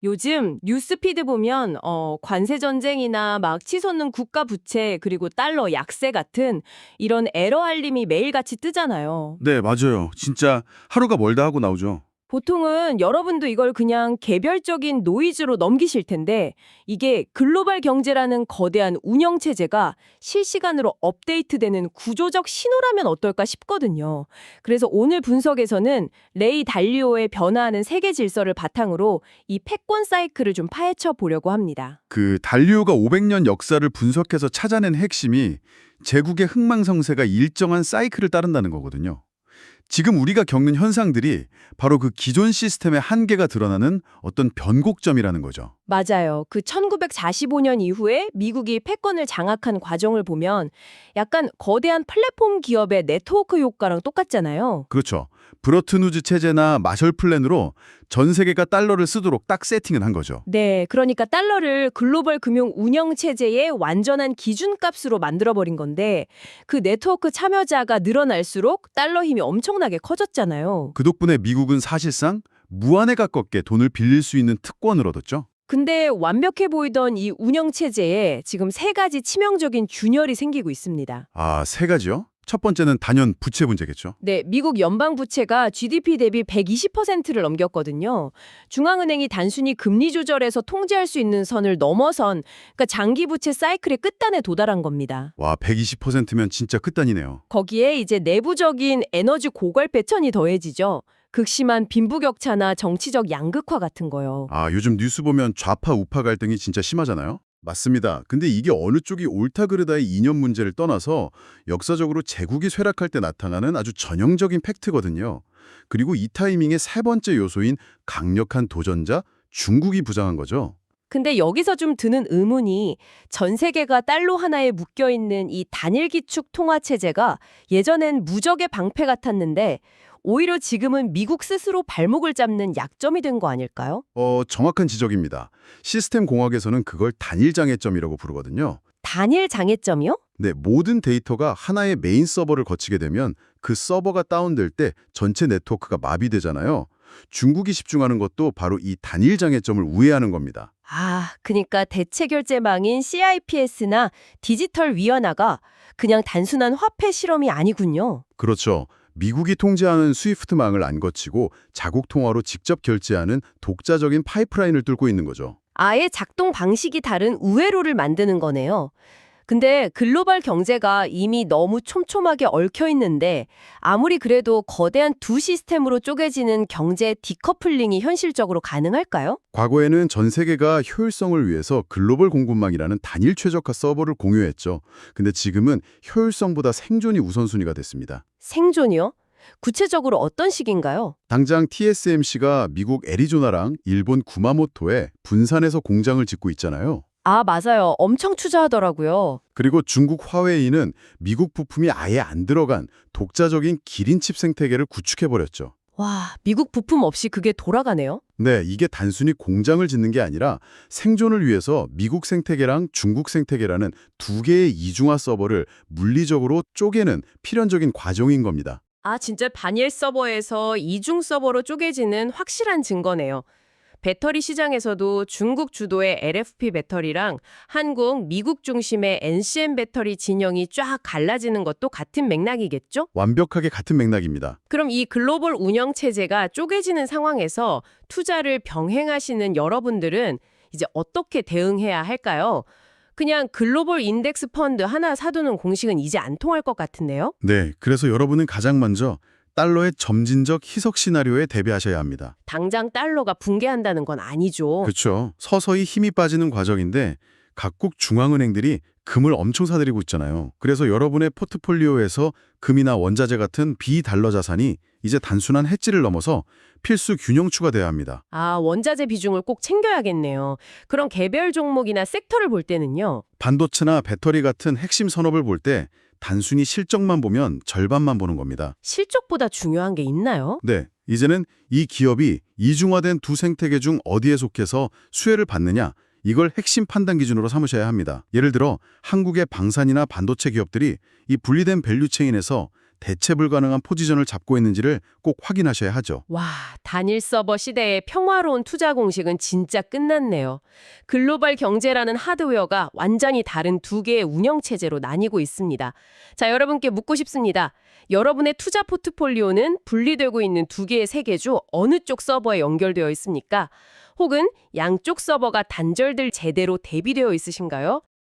요즘 뉴스피드 보면 관세 전쟁이나 막 치솟는 국가 부채 그리고 달러 약세 같은 이런 에러 알림이 매일같이 뜨잖아요. 네, 맞아요. 진짜 하루가 멀다 하고 나오죠. 보통은 여러분도 이걸 그냥 개별적인 노이즈로 넘기실 텐데 이게 글로벌 경제라는 거대한 운영 체제가 실시간으로 업데이트되는 구조적 신호라면 어떨까 싶거든요. 그래서 오늘 분석에서는 레이 달리오의 변화하는 세계 질서를 바탕으로 이 패권 사이클을 좀 파헤쳐 보려고 합니다. 그 달리오가 500년 역사를 분석해서 찾아낸 핵심이 제국의 흥망성쇠가 일정한 사이클을 따른다는 거거든요. 지금 우리가 겪는 현상들이 바로 그 기존 시스템의 한계가 드러나는 어떤 변곡점이라는 거죠. 맞아요. 그 1945년 이후에 미국이 패권을 장악한 과정을 보면 약간 거대한 플랫폼 기업의 네트워크 효과랑 똑같잖아요. 그렇죠. 브로트누즈 체제나 마셜 플랜으로 전 세계가 달러를 쓰도록 딱 세팅을 한 거죠. 네, 그러니까 달러를 글로벌 금융 운영 체제의 완전한 기준값으로 만들어버린 건데 그 네트워크 참여자가 늘어날수록 달러 힘이 엄청나게 커졌잖아요. 그 덕분에 미국은 사실상 무한에 가깝게 돈을 빌릴 수 있는 특권을 얻었죠. 근데 완벽해 보이던 이 운영 체제에 지금 세 가지 치명적인 균열이 생기고 있습니다. 아, 세 가지요? 첫 번째는 단연 부채 문제겠죠. 네, 미국 연방 부채가 GDP 대비 120%를 넘겼거든요. 중앙은행이 단순히 금리 조절해서 통제할 수 있는 선을 넘어선 그러니까 장기 부채 사이클의 끝단에 도달한 겁니다. 와, 120%면 진짜 끝단이네요. 거기에 이제 내부적인 에너지 고갈 배천이 더해지죠. 극심한 빈부격차나 정치적 양극화 같은 거요. 아, 요즘 뉴스 보면 좌파 우파 갈등이 진짜 심하잖아요. 맞습니다. 근데 이게 어느 쪽이 옳다 그르다의 이념 문제를 떠나서 역사적으로 제국이 쇠락할 때 나타나는 아주 전형적인 팩트거든요. 그리고 이 타이밍의 세 번째 요소인 강력한 도전자 중국이 부상한 거죠. 근데 여기서 좀 드는 의문이 전 세계가 달러 하나에 묶여있는 이 단일 기축 통화 체제가 예전엔 무적의 방패 같았는데 오히려 지금은 미국 스스로 발목을 잡는 약점이 된 거 아닐까요? 정확한 지적입니다. 시스템 공학에서는 그걸 단일 장애점이라고 부르거든요. 단일 장애점이요? 네, 모든 데이터가 하나의 메인 서버를 거치게 되면 그 서버가 다운될 때 전체 네트워크가 마비되잖아요. 중국이 집중하는 것도 바로 이 단일 장애점을 우회하는 겁니다. 아, 그러니까 대체 결제망인 CIPS나 디지털 위안화가 그냥 단순한 화폐 실험이 아니군요. 그렇죠. 미국이 통제하는 스위프트망을 안 거치고 자국 통화로 직접 결제하는 독자적인 파이프라인을 뚫고 있는 거죠. 아예 작동 방식이 다른 우회로를 만드는 거네요. 근데 글로벌 경제가 이미 너무 촘촘하게 얽혀 있는데 아무리 그래도 거대한 두 시스템으로 쪼개지는 경제 디커플링이 현실적으로 가능할까요? 과거에는 전 세계가 효율성을 위해서 글로벌 공급망이라는 단일 최적화 서버를 공유했죠. 근데 지금은 효율성보다 생존이 우선순위가 됐습니다. 생존이요? 구체적으로 어떤 식인가요? 당장 TSMC가 미국 애리조나랑 일본 구마모토에 분산해서 공장을 짓고 있잖아요. 아, 맞아요. 엄청 투자하더라고요. 그리고 중국 화웨이는 미국 부품이 아예 안 들어간 독자적인 기린칩 생태계를 구축해버렸죠. 와, 미국 부품 없이 그게 돌아가네요? 네, 이게 단순히 공장을 짓는 게 아니라 생존을 위해서 미국 생태계랑 중국 생태계라는 두 개의 이중화 서버를 물리적으로 쪼개는 필연적인 과정인 겁니다. 아, 진짜 단일 서버에서 이중 서버로 쪼개지는 확실한 증거네요. 배터리 시장에서도 중국 주도의 LFP 배터리랑 한국, 미국 중심의 NCM 배터리 진영이 쫙 갈라지는 것도 같은 맥락이겠죠? 완벽하게 같은 맥락입니다. 그럼 이 글로벌 운영 체제가 쪼개지는 상황에서 투자를 병행하시는 여러분들은 이제 어떻게 대응해야 할까요? 그냥 글로벌 인덱스 펀드 하나 사두는 공식은 이제 안 통할 것 같은데요? 네, 그래서 여러분은 가장 먼저 달러의 점진적 희석 시나리오에 대비하셔야 합니다. 당장 달러가 붕괴한다는 건 아니죠. 그렇죠. 서서히 힘이 빠지는 과정인데 각국 중앙은행들이 금을 엄청 사들이고 있잖아요. 그래서 여러분의 포트폴리오에서 금이나 원자재 같은 비달러 자산이 이제 단순한 해지를 넘어서 필수 균형추가 돼야 합니다. 아, 원자재 비중을 꼭 챙겨야겠네요. 그럼 개별 종목이나 섹터를 볼 때는요. 반도체나 배터리 같은 핵심 산업을 볼 때 단순히 실적만 보면 절반만 보는 겁니다. 실적보다 중요한 게 있나요? 네, 이제는 이 기업이 이중화된 두 생태계 중 어디에 속해서 수혜를 받느냐, 이걸 핵심 판단 기준으로 삼으셔야 합니다. 예를 들어 한국의 방산이나 반도체 기업들이 이 분리된 밸류체인에서 대체 불가능한 포지션을 잡고 있는지를 꼭 확인하셔야 하죠. 와, 단일 서버 시대의 평화로운 투자 공식은 진짜 끝났네요. 글로벌 경제라는 하드웨어가 완전히 다른 두 개의 운영 체제로 나뉘고 있습니다. 자, 여러분께 묻고 싶습니다. 여러분의 투자 포트폴리오는 분리되고 있는 두 개의 세계 중 어느 쪽 서버에 연결되어 있습니까? 혹은 양쪽 서버가 단절될 제대로 대비되어 있으신가요?